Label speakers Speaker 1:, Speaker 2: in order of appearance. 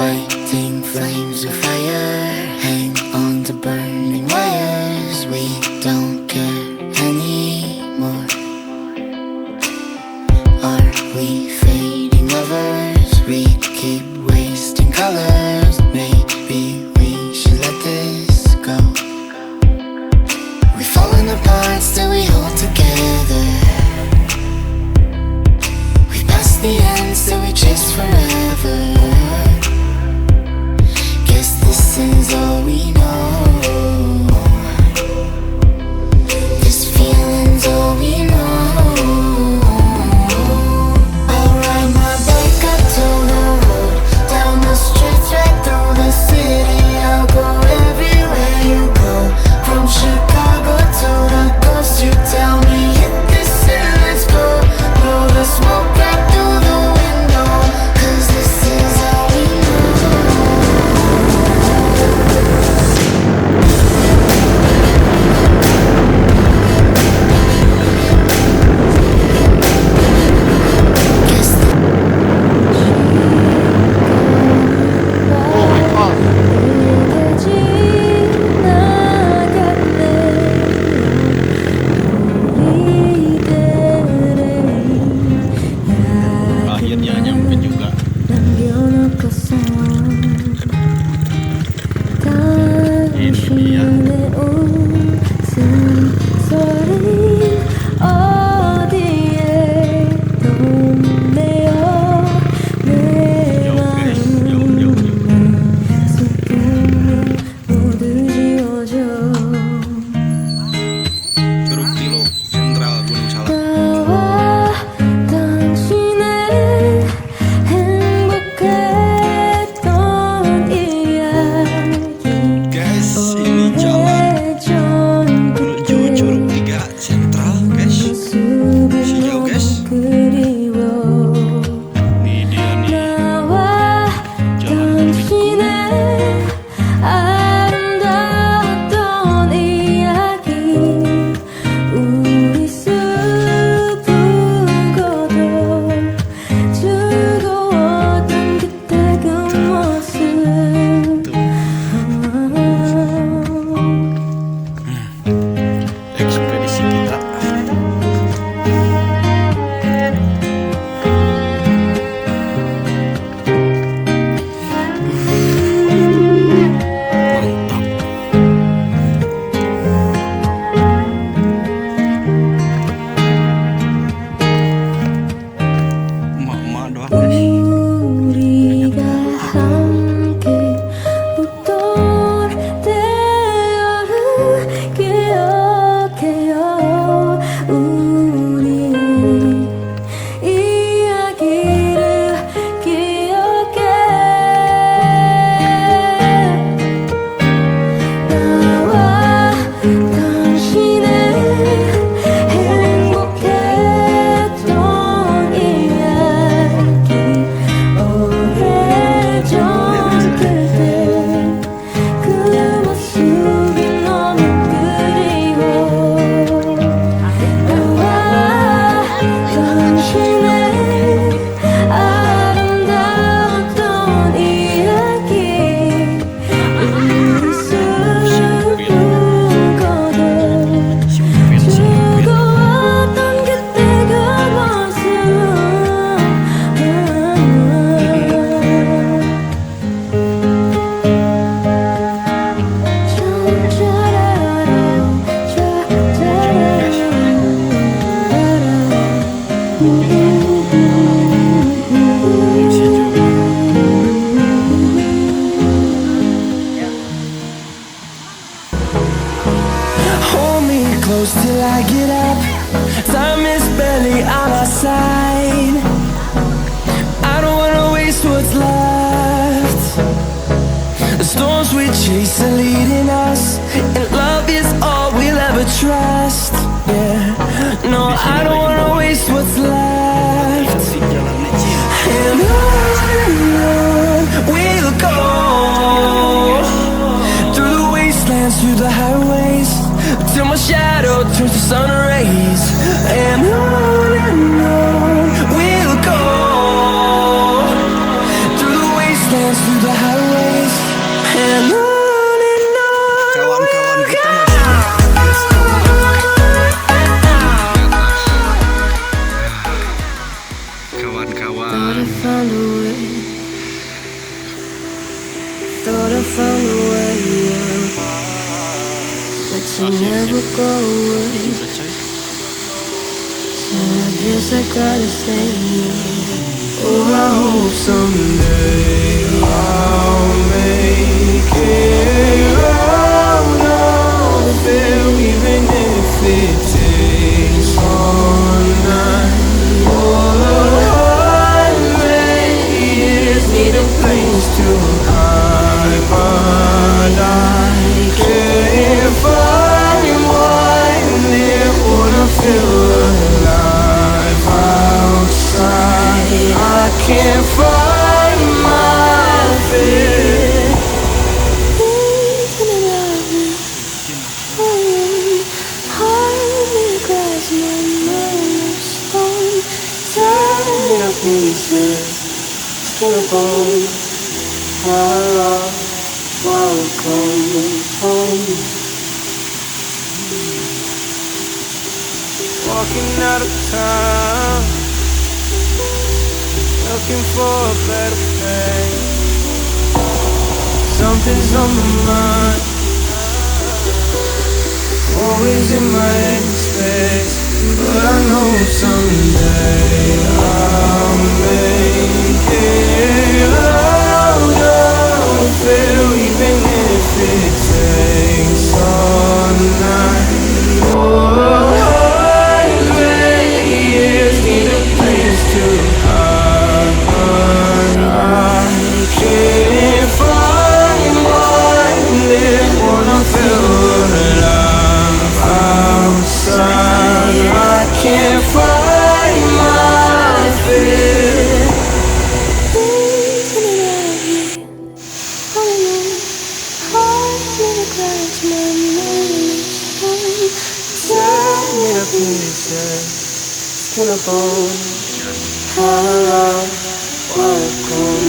Speaker 1: Fighting flames of fire, hang on to burning wires. We don't care anymore. Are we fading lovers? We keep wasting colors. Maybe we should let this go. We've fallen apart, still we hold together. We've passed the end, still we chase forever. This is all we know. This feeling's all we know. I'll ride my bike up to the road, down the streets, right through the city. I'll go everywhere you go, from Chicago to the coast. You tell me hit this and let's go, blow the smoke right through the window, 'cause this is all we know.
Speaker 2: Akhirnya nyampe juga. Ini dia. Yo guys, yo. Curug Tilo, Sentral Gunung Salak. Guys, ini jalan menuju Curug 3 Sentral, guys. Sejauh, guys. Ini dia nih. Jalan menuju ekspedisi kita. Mantap. Emak-emak doang, guys.
Speaker 3: 우리가 함께 웃던 때여름 기억해요. 우리의 이야기를 기억해. 나와 당신의 행복했던 이야기, 오래전 그때 그 모습이 너무 그리워. 나와 당신의 아름다웠던 이야기, 우리 슬픈 거들 즐거웠던 그때 그 모습.
Speaker 4: Hold me close till I get up. Time is barely on our side. I don't wanna waste what's left. The storms we chase are leading us, and love is all we'll ever trust. Yeah, no, I don't wanna waste what's left.
Speaker 2: Si jalan licin.
Speaker 4: And on we'll go, through the wastelands, through the highways, till my shadow turns to sun rays. And on we'll go, through the wastelands, through the highways, and on.
Speaker 2: Kawan-kawan kita masih kawan-kawan.
Speaker 3: Thought I found a way, but you never go away. So I guess I gotta stay.
Speaker 4: Oh, I hope someday I'll make it out of there, even if it takes all night. Oh, years need a place to hide, but I can't find one that wanna feel alive outside. I can't find my fear.
Speaker 3: Isn't it lovely? Heart regrets my mind of stone. Tearing up pieces, skin and bone. Hello, welcome home.
Speaker 4: Walking out of town, looking for a better place. Something's on my mind, always in my headspace. But I know someday I'll make it out of there, even if it takes all night. Years need a place to hide, but I can't find one that wanna feel alive outside. I can't find my fear.
Speaker 3: Isn't it lovely? All alone, heart regrets my mind of stone.
Speaker 4: Tearing up pieces, skin and bone. Hello, welcome